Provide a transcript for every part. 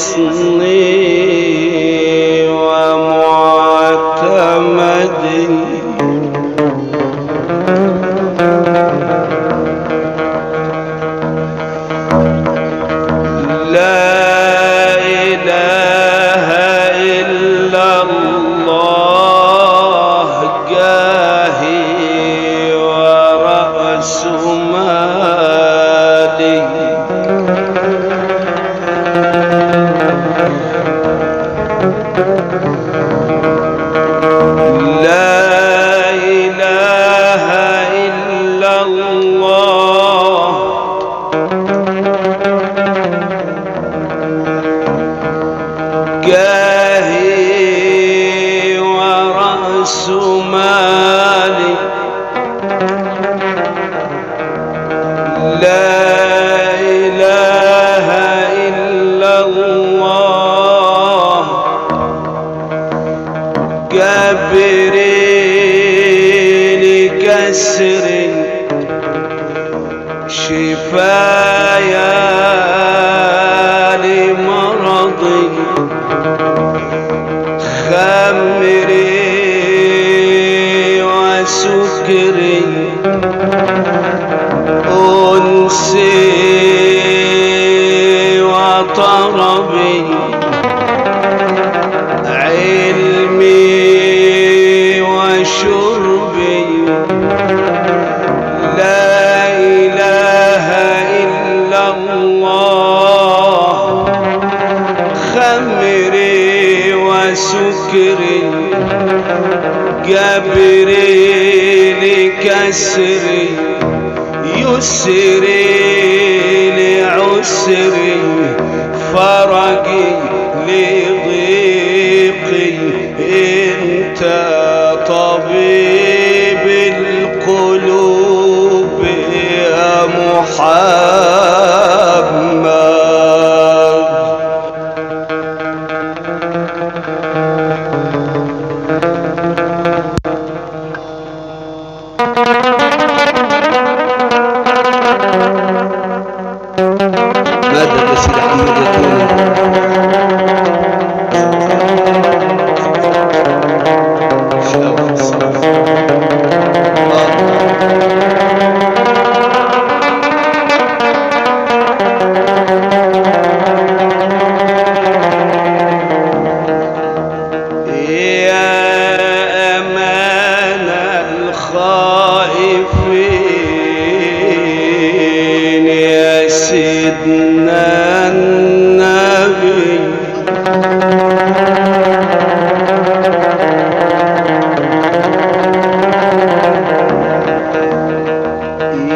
حصني ومعتمدي لا إله إلا الله جاهي ورأس مالي لا إله إلا الله جاهي ورأس مالي لا إله إلا الله جبريل كسري شفايا لمرضي خمري وسكري أنسي وطربي علمي وشربي لا إله إلا الله خمري وسكري جبريل كسري يسري لعسري فرجي لضيقي انت طبيب القلوب يا محمد ماذا بس محمد سيدنا النبي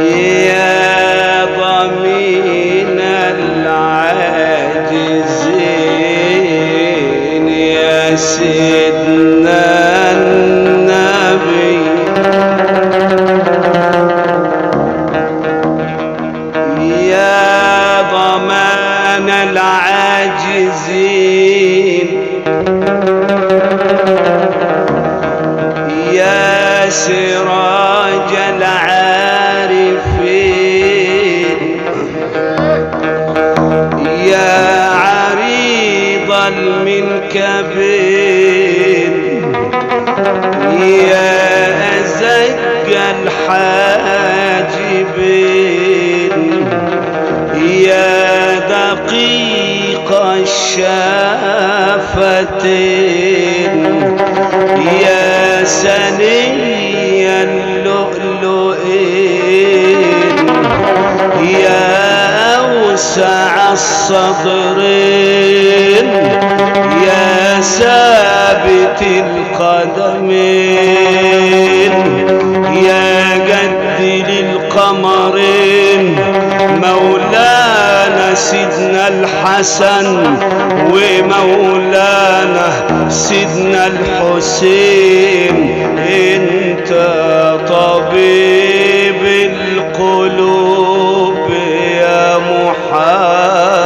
يا ضمين العاجزين يا سيدنا النبي يا ضمان العاجزين يا سراج العارفين يا عريض المنكبين يا أزج الحاجبين يا دقيق الشافتين يا سني اللؤلؤين يا أوسع الصدرين يا ثابت القدمين يا جد للقمرين مولانا سيدنا الحسن ومولانا سيدنا الحسين انت طبيب القلوب يا محمد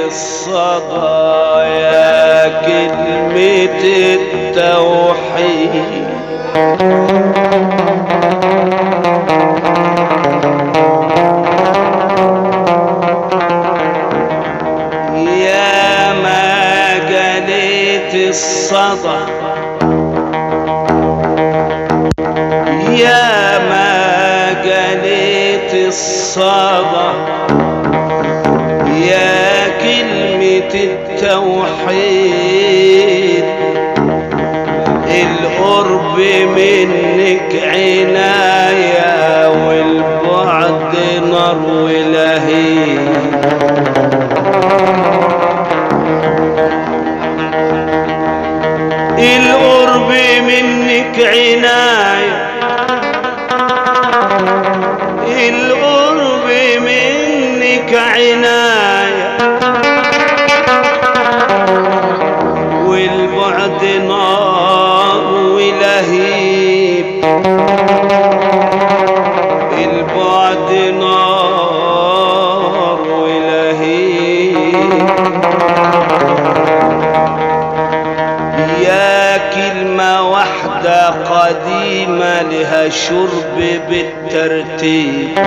الصدى يا كلمة التوحيد. يا ما جليت الصدى يا ما جليت الصدى يا كلمة التوحيد. القرب منك عناية والبعد نار ولهيب. القرب منك عناية القرب منك عناية والبعد نار ولهيب. البعد نار ولهيب. يا كلمة واحدة قديمة لها شرب بالترتيب.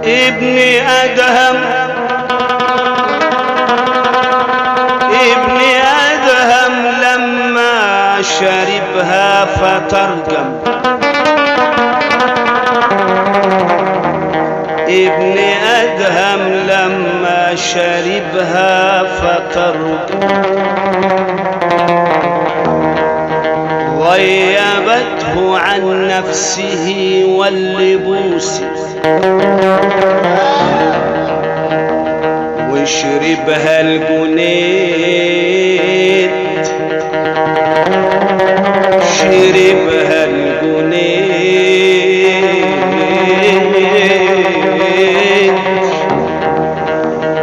ابني أدهم لما شربها فترجم. ابن أدهم لما شربها فترجم. غيبته عن نفسه واللبوس وشربها الجنيد. شربها الجنيد.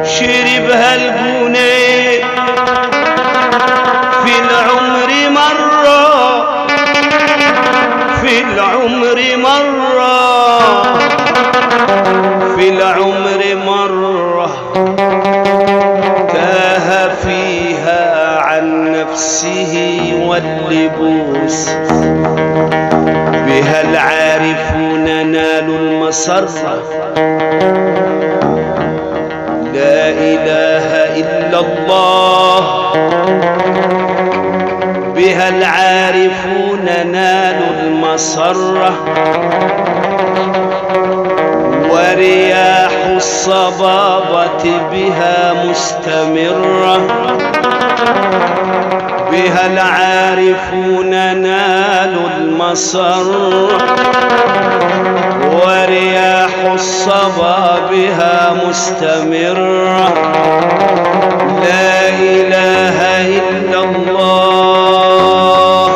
شربها الجنيد. في العمر مرة في العمر مرة في العمر مرة تاه فيها عن نفسه واللبوس. بها العارفون نالوا المسرة. لا إله إلا الله. بها العارفون نالوا المسرة ورياح الصبابة بها مستمرة. بها العارفون نالوا المسرة ورياح الصبا بها مستمرة. لا إله إلا الله.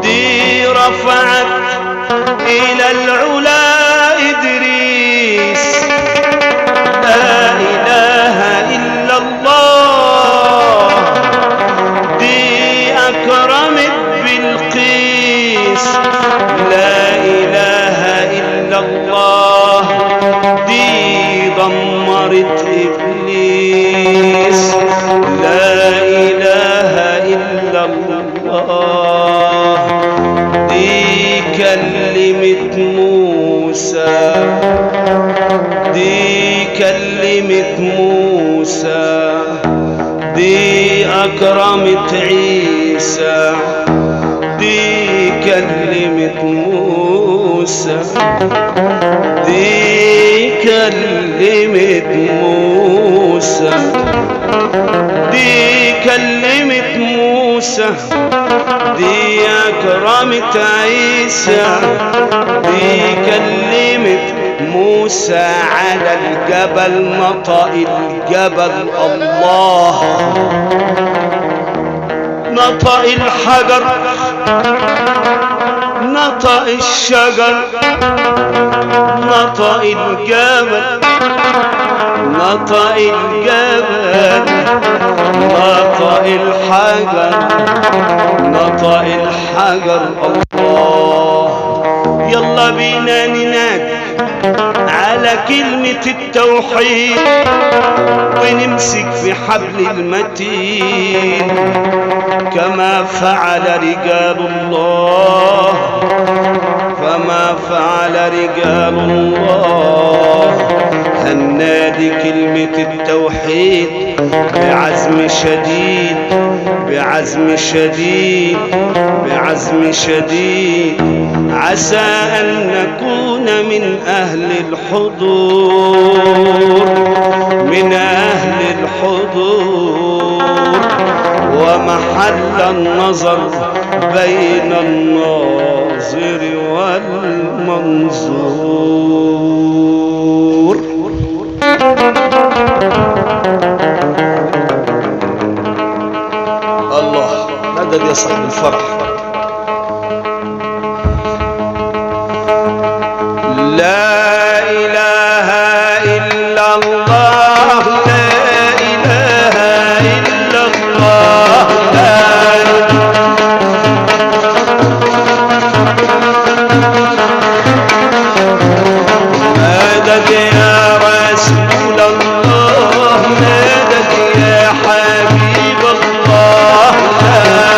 دي رفعت إلى العلا إدريس. لا إله إلا الله. دي أكرمت بلقيس. لا إله إلا الله. دي دمرت إبليس. لا إله إلا الله. دي كلمة موسى. دي كلمة موسى. دي أكرمت عيسى. دي كلمة موسى. دي كلمة موسى. دي كلمة موسى. دي أكرمت عيسى. دي كلمة موسى على الجبل. نطق الجبل الله. نطق الحجر. نطق الشجر. نطق الجبل. نطق الجبل. نطق الحجر. نطق الحجر الله. يلا بينا ننادي على كلمة التوحيد ونمسك في حبل المتين كما فعل رجال الله، كما فعل رجال الله. هنادي كلمة التوحيد بعزم شديد، بعزم شديد، بعزم شديد، عسى أن نكون من أهل الحضور، من أهل الحضور، ومحل النظر بين الناظر والمنظور. الله مدد يا صاحب الفرح. لا إله إلا الله، لا إله إلا الله، لا مدد يا رسول الله، مدد يا حبيب الله، لا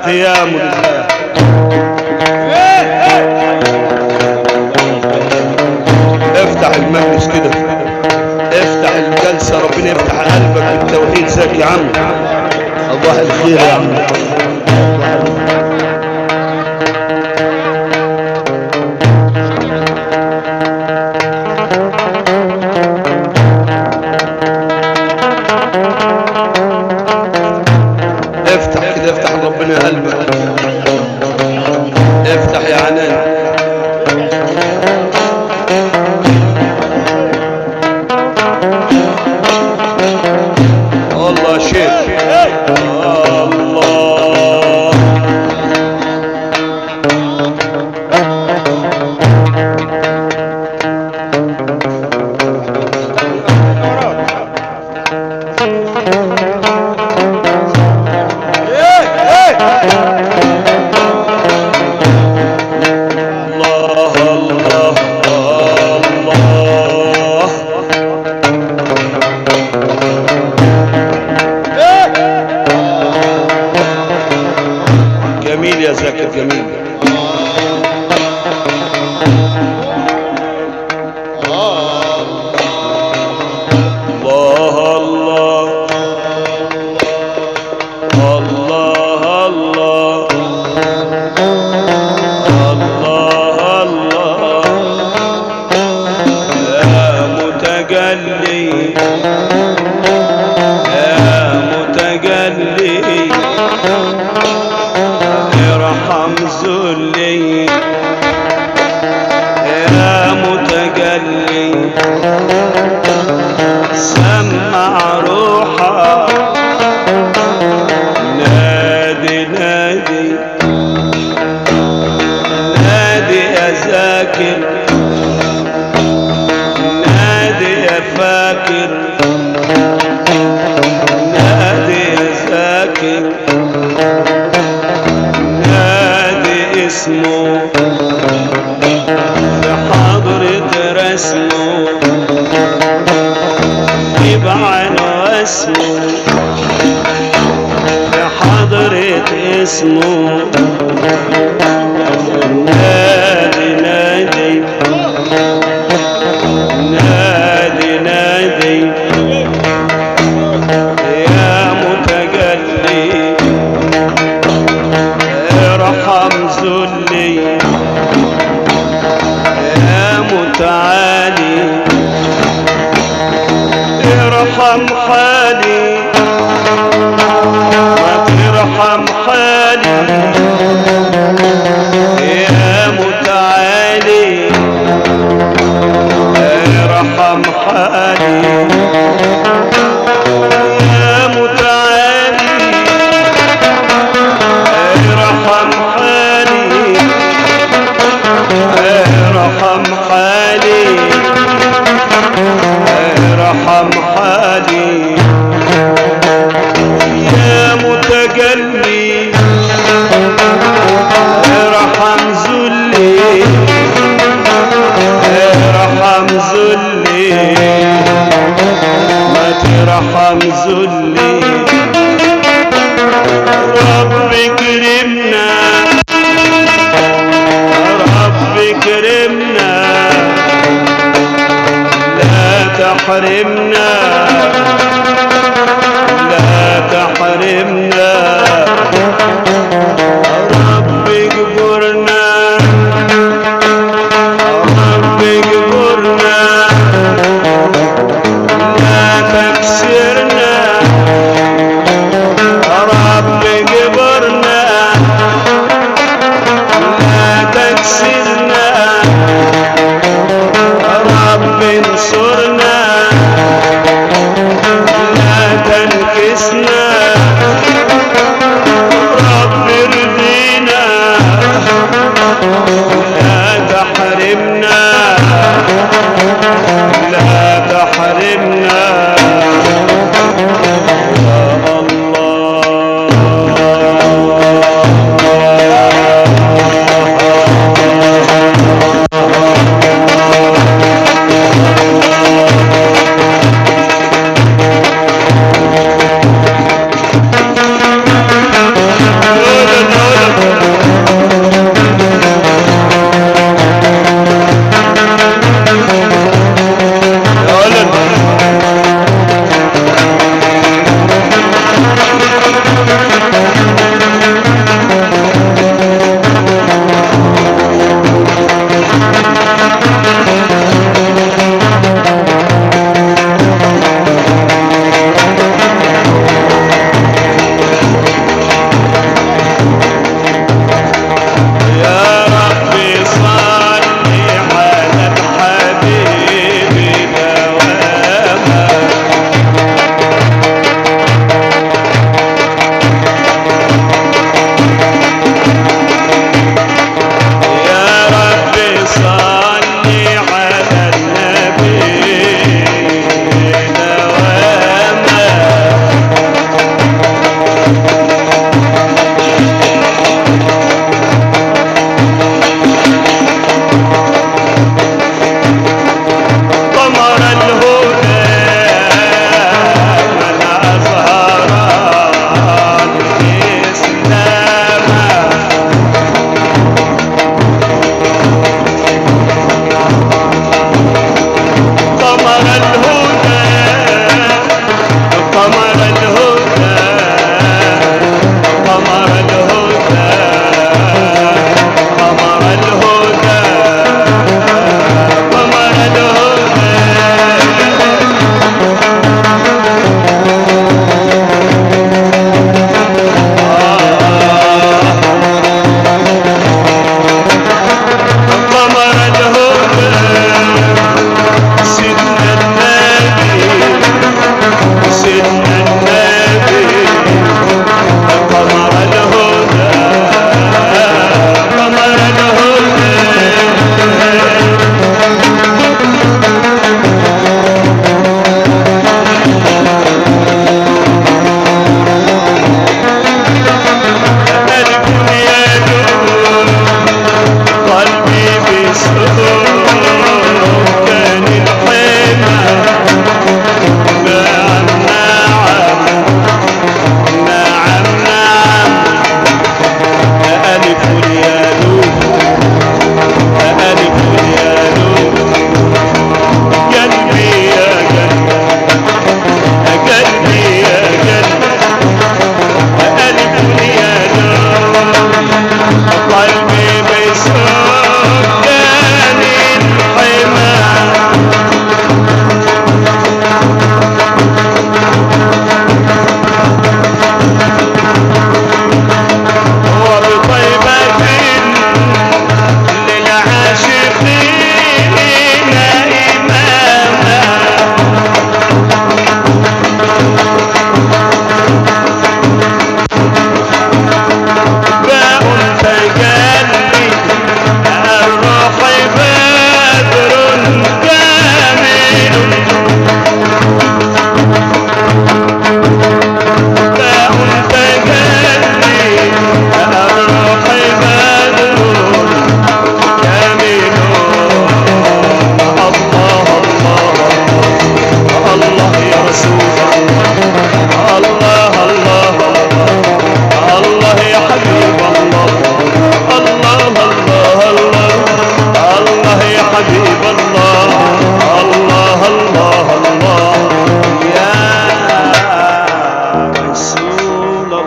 القيام لله. افتح المجلس كده، افتح الجلسة، ربنا يفتح قلبك بالتوحيد. زيك يا عم، الله الخير يا عم. افتح كده، افتح ربنا قلبك، افتح يا عنان. والله شيخ الله. جميل يا زكي، جميل. الله الله الله الله الله الله يا متجلي يا متجلي ارحم ذلي يا متجلي سمع روحك نادي نادي نادي يا ذاكر نادي يا فاكر نادي يا ذاكر نادي اسمه في حضرة رسمه يبعن واسمه في حضرة اسمه نادي نادي نادي نادي يا متجلي ارحم ذلي يا متعالي ارحم حالي ما ترحم حالي يا متعالي ارحم حالي يا متعالي ارحم حالي ارحم حالي ارحم حالي يا متجلي ارحم ذلي ارحم ذلي ما ترحم ذلي رب كرمنا رب كرمنا لا تحرمنا لا تحرمنا رب اجبرنا رب اجبرنا لا تكسرنا رب اجبرنا لا تكسرنا رب انصرنا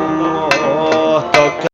الله